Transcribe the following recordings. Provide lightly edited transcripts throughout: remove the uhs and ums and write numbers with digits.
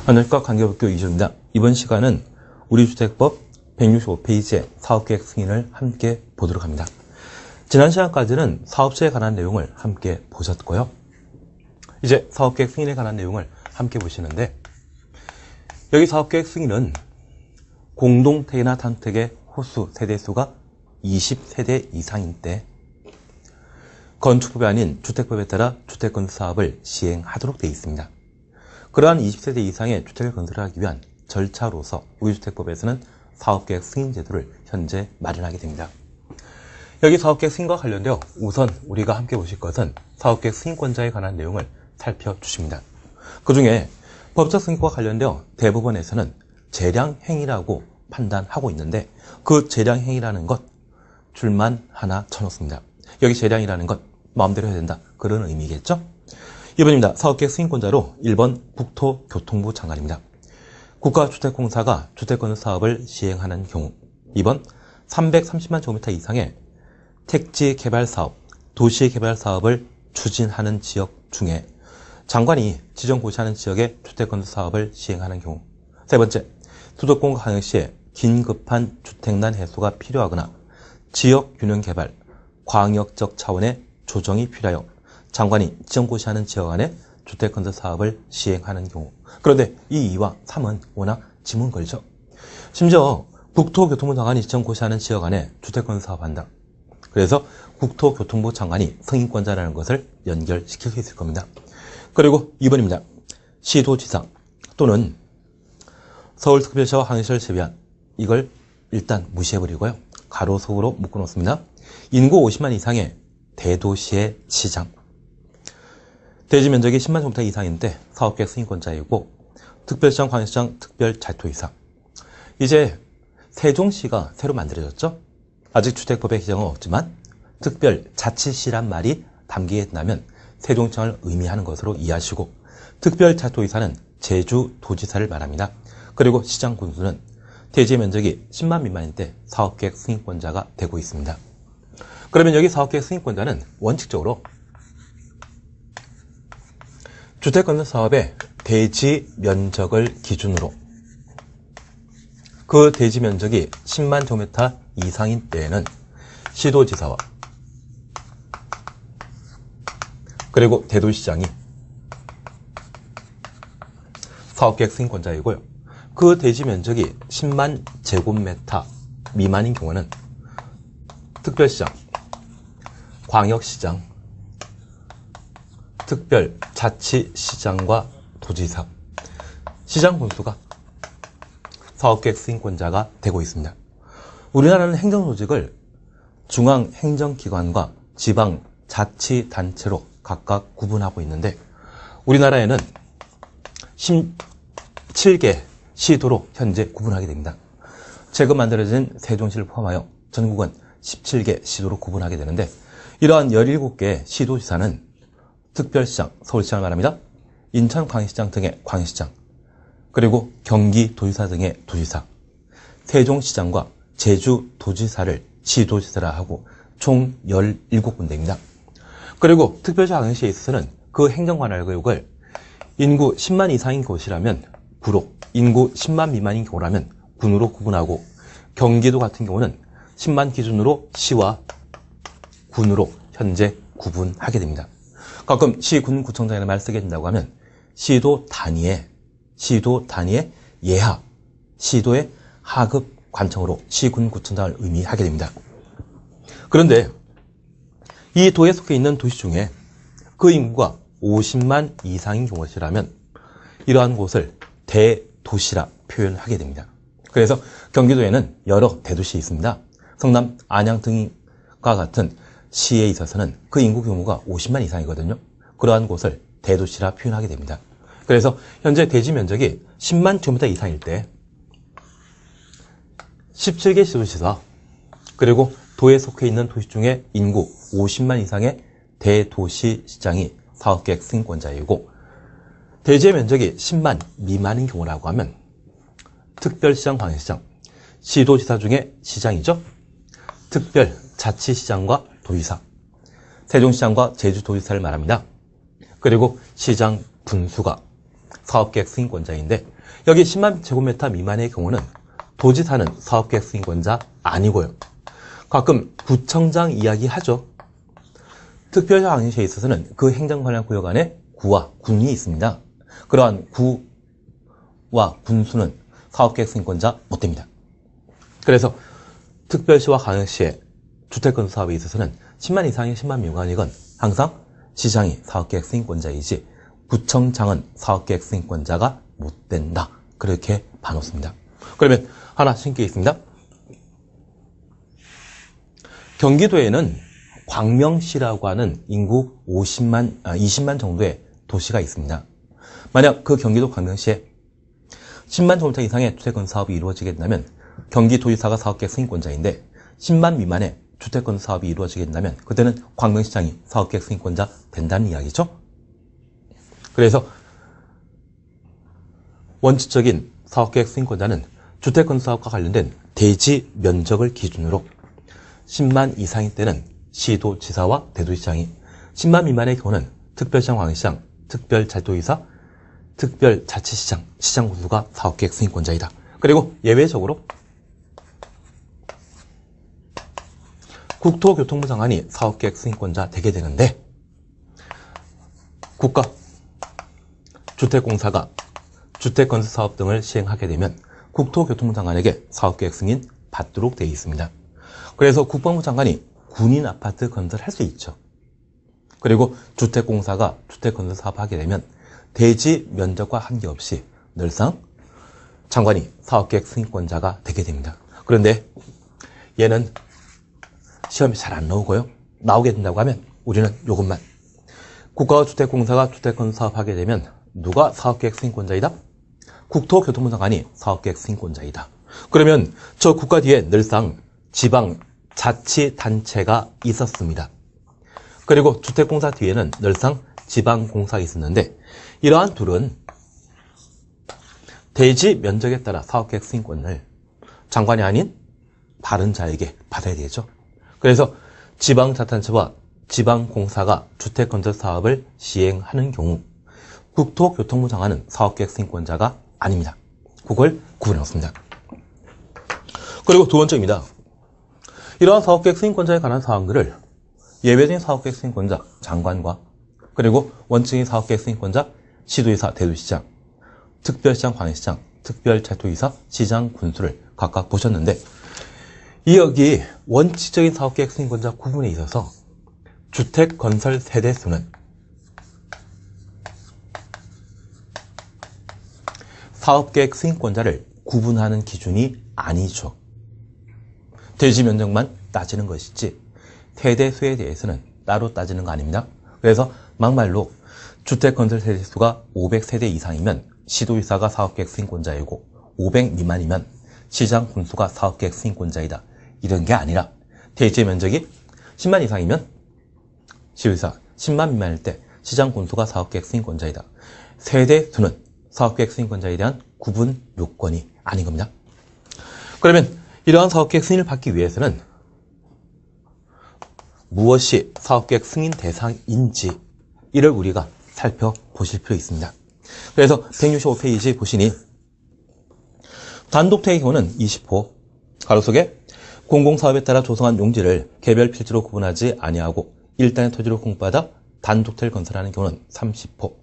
안녕하십니까. 관계법규 이주입니다. 이번 시간은 우리주택법 165페이지의 사업계획 승인을 함께 보도록 합니다. 지난 시간까지는 사업자에 관한 내용을 함께 보셨고요. 이제 사업계획 승인에 관한 내용을 함께 보시는데, 여기 사업계획 승인은 공동택이나 단독택의 호수 세대수가 20세대 이상인 때 건축법이 아닌 주택법에 따라 주택건설 사업을 시행하도록 되어 있습니다. 그러한 20세대 이상의 주택을 건설하기 위한 절차로서 우리주택법에서는 사업계획 승인 제도를 현재 마련하게 됩니다. 여기 사업계획 승인과 관련되어 우선 우리가 함께 보실 것은 사업계획 승인권자에 관한 내용을 살펴주십니다. 그 중에 법적 승인과 관련되어 대부분에서는 재량행위라고 판단하고 있는데, 그 재량행위라는 것 줄만 하나 쳐놓습니다. 여기 재량이라는 것 마음대로 해야 된다, 그런 의미겠죠? 2번입니다. 사업계획 승인권자로 1번 국토교통부 장관입니다. 국가주택공사가 주택건설 사업을 시행하는 경우, 2번 330만 제곱미터 이상의 택지개발사업, 도시개발사업을 추진하는 지역 중에 장관이 지정 고시하는 지역의 주택건설 사업을 시행하는 경우, 세 번째, 수도권과 광역시에 긴급한 주택난 해소가 필요하거나 지역균형개발, 광역적 차원의 조정이 필요하여 장관이 지정 고시하는 지역 안에 주택건설 사업을 시행하는 경우. 그런데 이 2와 3은 워낙 지문거리죠. 심지어 국토교통부 장관이 지정 고시하는 지역 안에 주택건설 사업한다. 그래서 국토교통부 장관이 승인권자라는 것을 연결시킬 수 있을 겁니다. 그리고 2번입니다. 시도지사 또는 서울특별시와 광역시를 제외한, 이걸 일단 무시해버리고요. 가로속으로 묶어놓습니다. 인구 50만 이상의 대도시의 시장, 대지 면적이 10만 제곱미터 이상인데 사업계획 승인권자이고, 특별시장, 광역시장, 특별자치도지사. 이제 세종시가 새로 만들어졌죠? 아직 주택법에 규정은 없지만 특별자치시란 말이 담기게 된다면 세종시장을 의미하는 것으로 이해하시고, 특별자치도지사는 제주도지사를 말합니다. 그리고 시장 군수는 대지 면적이 10만 미만일 때 사업계획 승인권자가 되고 있습니다. 그러면 여기 사업계획 승인권자는 원칙적으로 주택건설 사업의 대지 면적을 기준으로, 그 대지 면적이 10만 제곱미터 이상인 때에는 시도지사와 그리고 대도시장이 사업계획 승인권자이고요. 그 대지 면적이 10만 제곱미터 미만인 경우는 특별시장, 광역시장, 특별자치시장과 도지사, 시장 군수가 사업계획 승인권자가 되고 있습니다. 우리나라는 행정조직을 중앙행정기관과 지방자치단체로 각각 구분하고 있는데, 우리나라에는 17개 시도로 현재 구분하게 됩니다. 최근 만들어진 세종시를 포함하여 전국은 17개 시도로 구분하게 되는데, 이러한 17개의 시도지사는 특별시장, 서울시장을 말합니다. 인천광역시장 등의 광역시장, 그리고 경기도지사 등의 도지사, 세종시장과 제주도지사를 시도지사라 하고 총 17군데입니다. 그리고 특별시 광역시에 있어서는 그 행정관할구역을 인구 10만 이상인 곳이라면 구로, 인구 10만 미만인 경우라면 군으로 구분하고, 경기도 같은 경우는 10만 기준으로 시와 군으로 현재 구분하게 됩니다. 가끔 시, 군, 구청장이라는 말 쓰게 된다고 하면 시도 단위의 예하, 시도의 하급 관청으로 시, 군, 구청장을 의미하게 됩니다. 그런데 이 도에 속해 있는 도시 중에 그 인구가 50만 이상인 경우라면 이러한 곳을 대도시라 표현하게 됩니다. 그래서 경기도에는 여러 대도시 있습니다. 성남, 안양 등과 같은 시에 있어서는 그 인구 규모가 50만 이상이거든요. 그러한 곳을 대도시라 표현하게 됩니다. 그래서 현재 대지 면적이 10만 제곱미터 이상일 때 17개 시도지사, 그리고 도에 속해 있는 도시 중에 인구 50만 이상의 대도시시장이 사업계획 승인권자이고, 대지의 면적이 10만 미만인 경우라고 하면 특별시장, 광역시장, 시도지사 중에 시장이죠. 특별자치시장과 도지사, 세종시장과 제주도지사를 말합니다. 그리고 시장 분수가 사업계획 승인권자인데 여기 10만 제곱미터 미만의 경우는 도지사는 사업계획 승인권자 아니고요. 가끔 구청장 이야기하죠. 특별시에 있어서는 그 행정관련 구역 안에 구와 군이 있습니다. 그러한 구와 군수는 사업계획 승인권자 못 됩니다. 그래서 특별시와 광역시의 주택건설 사업에 있어서는 10만 이상의 10만 미만이건 항상 시장이 사업계획 승인권자이지 구청장은 사업계획 승인권자가 못 된다. 그렇게 봐놓습니다. 그러면 하나 신기 있습니다. 경기도에는 광명시라고 하는 인구 20만 정도의 도시가 있습니다. 만약 그 경기도 광명시에 10만 제곱미터 이상의 주택건설 사업이 이루어지게 된다면 경기도지사가 사업계획 승인권자인데 10만 미만의 주택건설 사업이 이루어지게 된다면 그때는 광명시장이 사업계획 승인권자 된다는 이야기죠. 그래서 원칙적인 사업계획 승인권자는 주택건설 사업과 관련된 대지 면적을 기준으로 10만 이상일 때는 시도지사와 대도시장이, 10만 미만의 경우는 특별시장, 광역시장, 특별자치도지사, 특별자치시장, 시장군수가 사업계획 승인권자이다. 그리고 예외적으로 국토교통부 장관이 사업계획 승인권자 되게 되는데 국가 주택공사가 주택건설 사업 등을 시행하게 되면 국토교통부 장관에게 사업계획 승인 받도록 되어 있습니다. 그래서 국방부 장관이 군인 아파트 건설할 수 있죠. 그리고 주택공사가 주택건설 사업하게 되면 대지 면적과 한계없이 늘상 장관이 사업계획 승인권자가 되게 됩니다. 그런데 얘는 시험이 잘 안 나오고요. 나오게 된다고 하면 우리는 이것만. 국가와 주택공사가 주택건설 사업하게 되면 누가 사업계획 승인권자이다? 국토교통부 장관이 사업계획 승인권자이다. 그러면 저 국가 뒤에 늘상 지방자치단체가 있었습니다. 그리고 주택공사 뒤에는 늘상 지방공사가 있었는데 이러한 둘은 대지 면적에 따라 사업계획 승인권을 장관이 아닌 다른 자에게 받아야 되죠. 그래서 지방자치단체와 지방공사가 주택건설 사업을 시행하는 경우 국토교통부 장관은 사업계획 승인권자가 아닙니다. 그걸 구분해놓습니다. 그리고 두 번째입니다. 이러한 사업계획 승인권자에 관한 사항들을 예외적인 사업계획 승인권자 장관과 그리고 원칙인 사업계획 승인권자 시도지사, 대도시장, 특별시장, 광역시장, 특별자치도지사, 시장, 군수를 각각 보셨는데 이 여기 원칙적인 사업계획 승인권자 구분에 있어서 주택건설 세대수는 사업계획 승인권자를 구분하는 기준이 아니죠. 대지 면적만 따지는 것이지 세대수에 대해서는 따로 따지는 거 아닙니다. 그래서 막말로 주택건설 세대수가 500세대 이상이면 시도지사가 사업계획 승인권자이고 500 미만이면 시장 군수가 사업계획 승인권자이다. 이런 게 아니라 대지 면적이 10만 이상이면 시도지사, 10만 미만일 때 시장 군수가 사업계획 승인권자이다. 세대수는 사업계획 승인권자에 대한 구분 요건이 아닌 겁니다. 그러면 이러한 사업계획 승인을 받기 위해서는 무엇이 사업계획 승인 대상인지 이를 우리가 살펴보실 필요 있습니다. 그래서 165페이지 보시니 단독택의 경우는 20호 가로속에 공공사업에 따라 조성한 용지를 개별 필지로 구분하지 아니하고 일단의 토지로 공급받아 단독택을 건설하는 경우는 30호,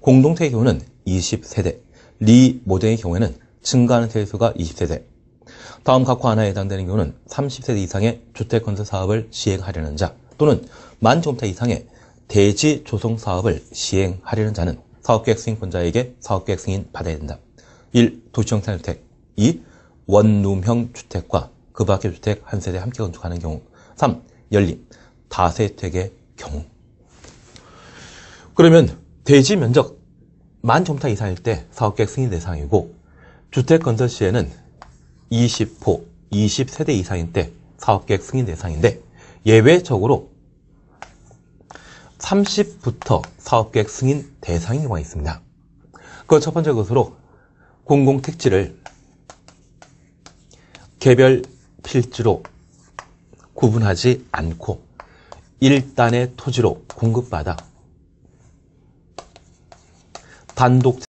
공동택의 경우는 20세대, 리모델의 경우에는 증가하는 세대수가 20세대, 다음 각호 하나에 해당되는 경우는 30세대 이상의 주택건설 사업을 시행하려는 자 또는 만 제곱미터 이상의 대지 조성 사업을 시행하려는 자는 사업계획 승인권자에게 사업계획 승인 받아야 된다. 1. 도시형 상주택 2. 원룸형 주택과 그 밖의 주택 한 세대 함께 건축하는 경우 3. 연립 다세택의 경우. 그러면 대지 면적 만 제곱미터 이상일 때 사업계획 승인 대상이고 주택건설 시에는 20호, 20세대 이상일 때 사업계획 승인 대상인데 예외적으로 30부터 사업계획 승인 대상인 경우가 있습니다. 그 첫 번째 것으로 공공택지를 개별 필지로 구분하지 않고 일단의 토지로 공급받아 단독